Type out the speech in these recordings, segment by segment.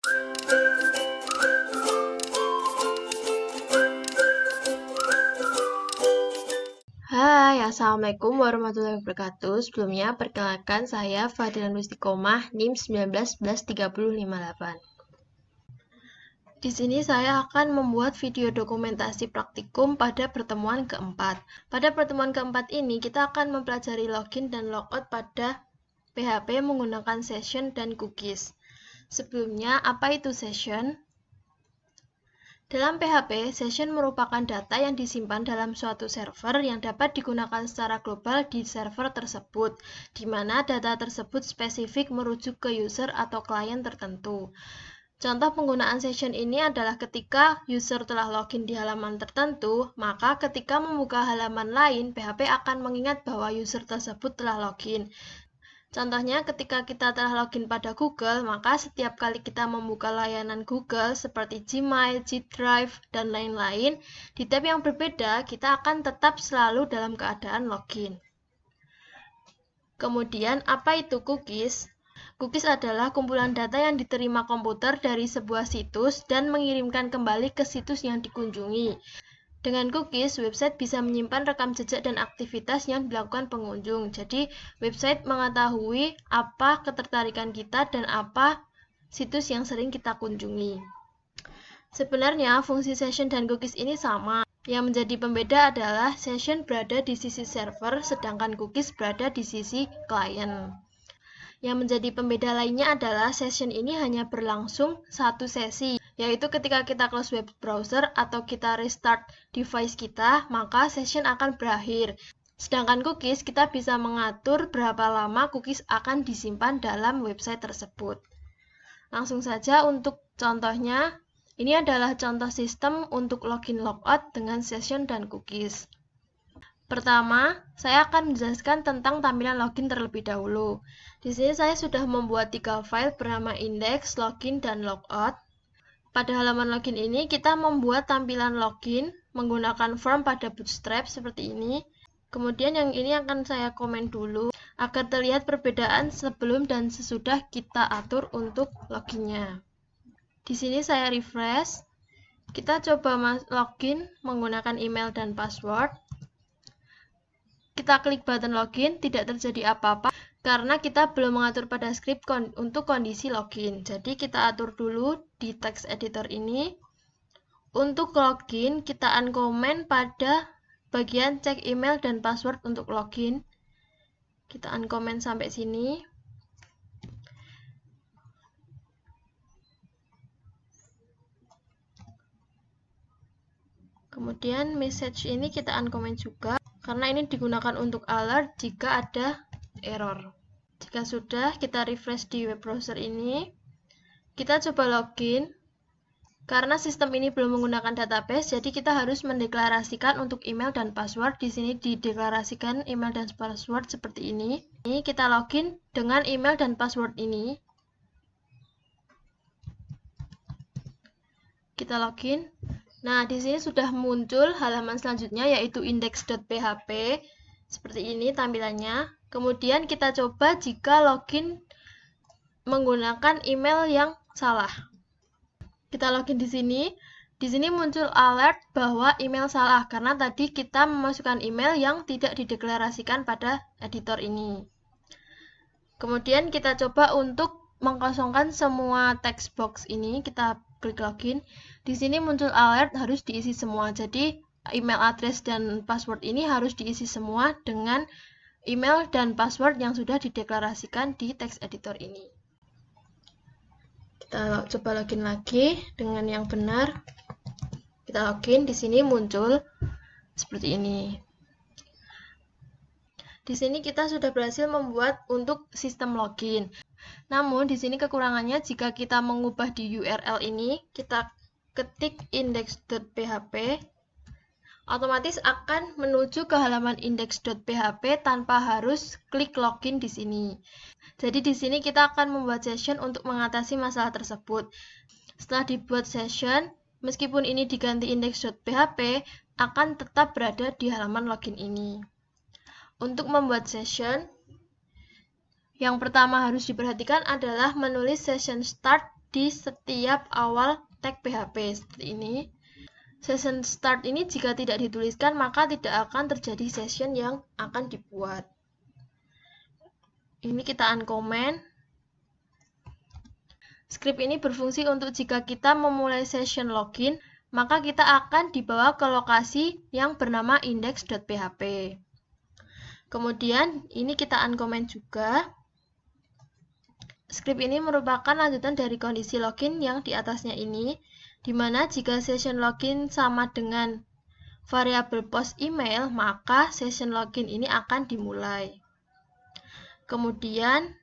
Hai, Assalamualaikum warahmatullahi wabarakatuh. Sebelumnya, perkenalkan saya Fadilan Rustiqomah, NIM 19113058. Di sini saya akan membuat video dokumentasi praktikum pada pertemuan keempat. Pada pertemuan keempat ini, kita akan mempelajari login dan logout pada PHP menggunakan session dan cookies. Sebelumnya, apa itu session? Dalam PHP, session merupakan data yang disimpan dalam suatu server yang dapat digunakan secara global di server tersebut, di mana data tersebut spesifik merujuk ke user atau klien tertentu. Contoh penggunaan session ini adalah ketika user telah login di halaman tertentu, maka ketika membuka halaman lain, PHP akan mengingat bahwa user tersebut telah login. Contohnya, ketika kita telah login pada Google, maka setiap kali kita membuka layanan Google seperti Gmail, G Drive, dan lain-lain, di tab yang berbeda, kita akan tetap selalu dalam keadaan login. Kemudian, apa itu cookies? Cookies adalah kumpulan data yang diterima komputer dari sebuah situs dan mengirimkan kembali ke situs yang dikunjungi. Dengan cookies, website bisa menyimpan rekam jejak dan aktivitas yang dilakukan pengunjung. Jadi, website mengetahui apa ketertarikan kita dan apa situs yang sering kita kunjungi. Sebenarnya, fungsi session dan cookies ini sama. Yang menjadi pembeda adalah session berada di sisi server, sedangkan cookies berada di sisi klien. Yang menjadi pembeda lainnya adalah session ini hanya berlangsung satu sesi, yaitu ketika kita close web browser atau kita restart device kita, maka session akan berakhir. Sedangkan cookies, kita bisa mengatur berapa lama cookies akan disimpan dalam website tersebut. Langsung saja untuk contohnya, ini adalah contoh sistem untuk login logout dengan session dan cookies. Pertama, saya akan menjelaskan tentang tampilan login terlebih dahulu. Di sini saya sudah membuat 3 file bernama index, login, dan logout. Pada halaman login ini, kita membuat tampilan login menggunakan form pada Bootstrap seperti ini. Kemudian yang ini akan saya komen dulu, agar terlihat perbedaan sebelum dan sesudah kita atur untuk loginnya. Di sini saya refresh. Kita coba login menggunakan email dan password. Kita klik button login, tidak terjadi apa-apa karena kita belum mengatur pada script untuk kondisi login. Jadi kita atur dulu di text editor ini. Untuk login, kita uncomment pada bagian cek email dan password untuk login. Kita uncomment sampai sini. Kemudian message ini kita uncomment juga, karena ini digunakan untuk alert jika ada error. Jika sudah, kita refresh di web browser ini. Kita coba login. Karena sistem ini belum menggunakan database, jadi kita harus mendeklarasikan untuk email dan password. Di sini dideklarasikan email dan password seperti ini. Ini kita login dengan email dan password ini. Kita login. Nah, di sini sudah muncul halaman selanjutnya yaitu index.php. Seperti ini tampilannya. Kemudian kita coba jika login menggunakan email yang salah. Kita login di sini. Di sini muncul alert bahwa email salah karena tadi kita memasukkan email yang tidak dideklarasikan pada editor ini. Kemudian kita coba untuk mengkosongkan semua text box ini. Kita klik login. Di sini muncul alert harus diisi semua. Jadi email address dan password ini harus diisi semua dengan email dan password yang sudah dideklarasikan di text editor ini. Kita coba login lagi dengan yang benar. Kita login, di sini muncul seperti ini. Di sini kita sudah berhasil membuat untuk sistem login. Namun di sini kekurangannya jika kita mengubah di URL ini, kita ketik index.php, otomatis akan menuju ke halaman index.php tanpa harus klik login di sini. Jadi di sini kita akan membuat session untuk mengatasi masalah tersebut. Setelah dibuat session, meskipun ini diganti index.php, akan tetap berada di halaman login ini. Untuk membuat session, yang pertama harus diperhatikan adalah menulis session start di setiap awal tag PHP seperti ini. Session start ini jika tidak dituliskan maka tidak akan terjadi session yang akan dibuat. Ini kita uncomment. Script ini berfungsi untuk jika kita memulai session login, maka kita akan dibawa ke lokasi yang bernama index.php. Kemudian ini kita uncomment juga. Script ini merupakan lanjutan dari kondisi login yang di atasnya ini, di mana jika session login sama dengan variabel post email, maka session login ini akan dimulai. Kemudian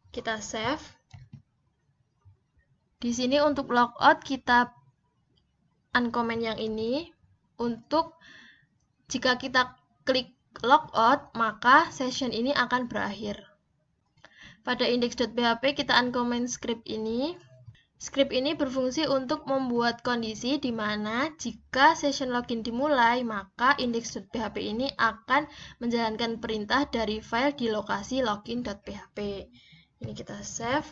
kita save. Di sini untuk logout kita uncomment yang ini. Untuk jika kita klik logout, maka session ini akan berakhir. Pada index.php kita uncomment script ini. Script ini berfungsi untuk membuat kondisi di mana jika session login dimulai, maka index.php ini akan menjalankan perintah dari file di lokasi login.php. Ini kita save.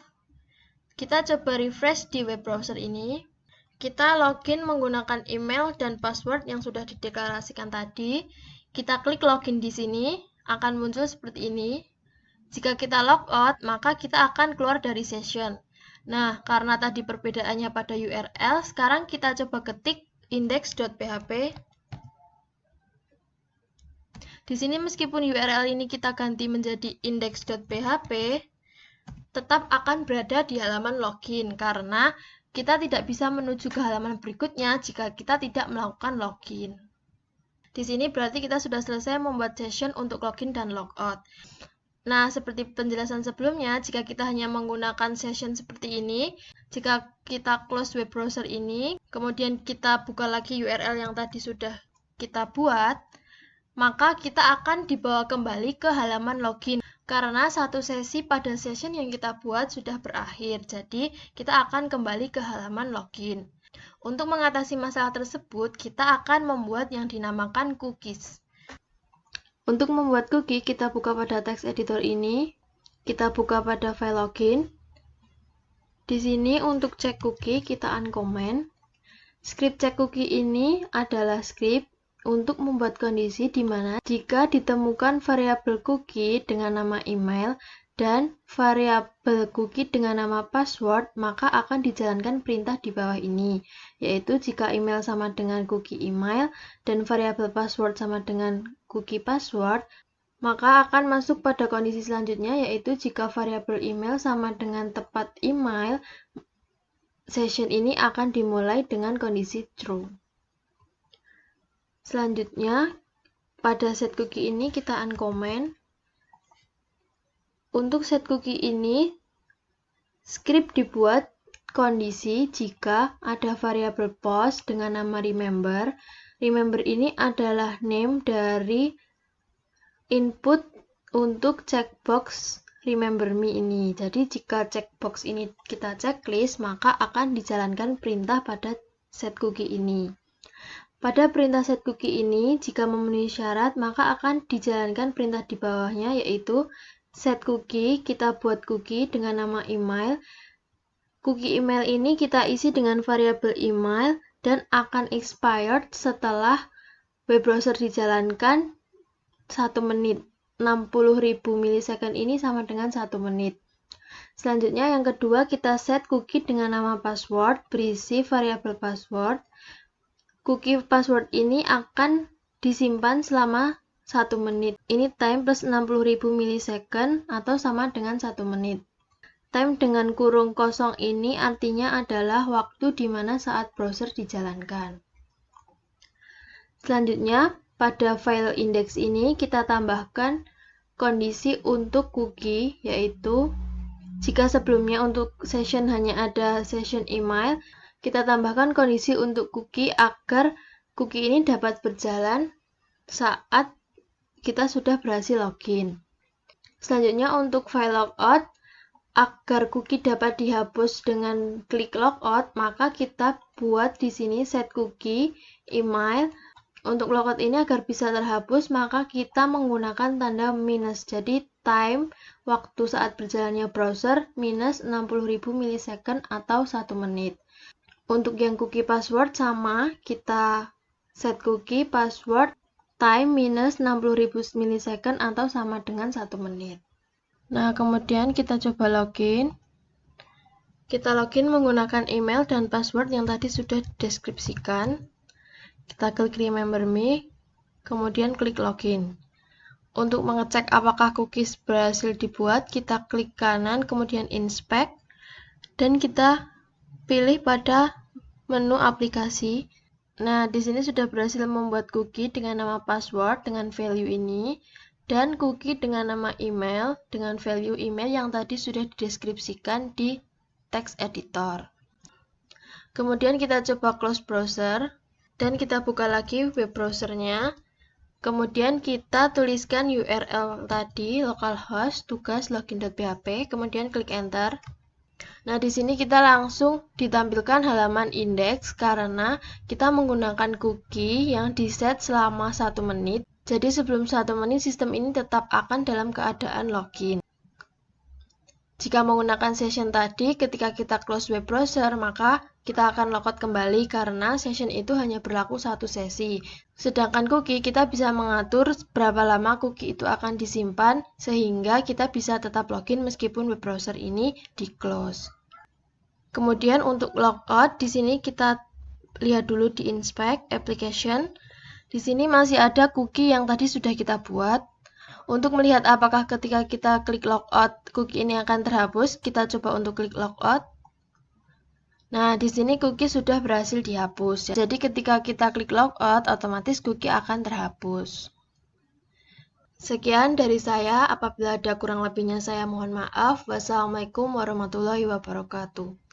Kita coba refresh di web browser ini. Kita login menggunakan email dan password yang sudah dideklarasikan tadi. Kita klik login di sini, akan muncul seperti ini. Jika kita logout, maka kita akan keluar dari session. Nah, karena tadi perbedaannya pada URL, sekarang kita coba ketik index.php. Di sini meskipun URL ini kita ganti menjadi index.php, tetap akan berada di halaman login karena kita tidak bisa menuju ke halaman berikutnya jika kita tidak melakukan login. Di sini berarti kita sudah selesai membuat session untuk login dan logout. Nah, seperti penjelasan sebelumnya, jika kita hanya menggunakan session seperti ini, jika kita close web browser ini, kemudian kita buka lagi URL yang tadi sudah kita buat, maka kita akan dibawa kembali ke halaman login. Karena satu sesi pada session yang kita buat sudah berakhir, jadi kita akan kembali ke halaman login. Untuk mengatasi masalah tersebut, kita akan membuat yang dinamakan cookies. Untuk membuat cookie, kita buka pada text editor ini, kita buka pada file login. Di sini untuk cek cookie, kita uncomment. Script cek cookie ini adalah script untuk membuat kondisi di mana jika ditemukan variabel cookie dengan nama email dan variabel cookie dengan nama password, maka akan dijalankan perintah di bawah ini, yaitu jika email sama dengan cookie email dan variabel password sama dengan cookie password, maka akan masuk pada kondisi selanjutnya, yaitu jika variabel email sama dengan tepat email, session ini akan dimulai dengan kondisi true. Selanjutnya, pada set cookie ini kita uncomment. Untuk set cookie ini, script dibuat kondisi jika ada variabel post dengan nama remember. Remember ini adalah name dari input untuk checkbox remember me ini. Jadi jika checkbox ini kita checklist, maka akan dijalankan perintah pada set cookie ini. Pada perintah set cookie ini, jika memenuhi syarat, maka akan dijalankan perintah di bawahnya, yaitu set cookie, kita buat cookie dengan nama email. Cookie email ini kita isi dengan variabel email dan akan expired setelah web browser dijalankan 1 menit. 60.000 milisecond ini sama dengan 1 menit. Selanjutnya yang kedua, kita set cookie dengan nama password, berisi variabel password. Cookie password ini akan disimpan selama 1 menit. Ini time plus 60.000 milisecond atau sama dengan 1 menit. Time dengan kurung kosong ini artinya adalah waktu di mana saat browser dijalankan. Selanjutnya, pada file index ini kita tambahkan kondisi untuk cookie, yaitu jika sebelumnya untuk session hanya ada session email, kita tambahkan kondisi untuk cookie agar cookie ini dapat berjalan saat kita sudah berhasil login. Selanjutnya untuk file logout, agar cookie dapat dihapus dengan klik logout, maka kita buat di sini set cookie email. Untuk logout ini agar bisa terhapus, maka kita menggunakan tanda minus. Jadi, time, waktu saat berjalannya browser, minus 60.000 milisecond atau 1 menit. Untuk yang cookie password sama, kita set cookie password, time minus 60.000 milisecond atau sama dengan 1 menit. Nah, kemudian kita coba login. Kita login menggunakan email dan password yang tadi sudah dideskripsikan. Kita klik Remember Me, kemudian klik Login. Untuk mengecek apakah cookies berhasil dibuat, kita klik kanan, kemudian Inspect, dan kita pilih pada menu aplikasi. Nah, di sini sudah berhasil membuat cookie dengan nama password dengan value ini, dan cookie dengan nama email dengan value email yang tadi sudah dideskripsikan di text editor. Kemudian kita coba close browser. Dan kita buka lagi web browsernya. Kemudian kita tuliskan URL tadi, localhost tugas login.php, kemudian klik enter. Nah, di sini kita langsung ditampilkan halaman indeks karena kita menggunakan cookie yang diset selama 1 menit. Jadi sebelum 1 menit sistem ini tetap akan dalam keadaan login. Jika menggunakan session tadi, ketika kita close web browser, maka kita akan logout kembali karena session itu hanya berlaku 1 sesi. Sedangkan cookie, kita bisa mengatur berapa lama cookie itu akan disimpan, sehingga kita bisa tetap login meskipun web browser ini di close. Kemudian untuk logout, di sini kita lihat dulu di Inspect, Application. Di sini masih ada cookie yang tadi sudah kita buat. Untuk melihat apakah ketika kita klik logout, cookie ini akan terhapus, kita coba untuk klik logout. Nah, di sini cookie sudah berhasil dihapus. Jadi ketika kita klik logout, otomatis cookie akan terhapus. Sekian dari saya, apabila ada kurang lebihnya saya mohon maaf. Wassalamualaikum warahmatullahi wabarakatuh.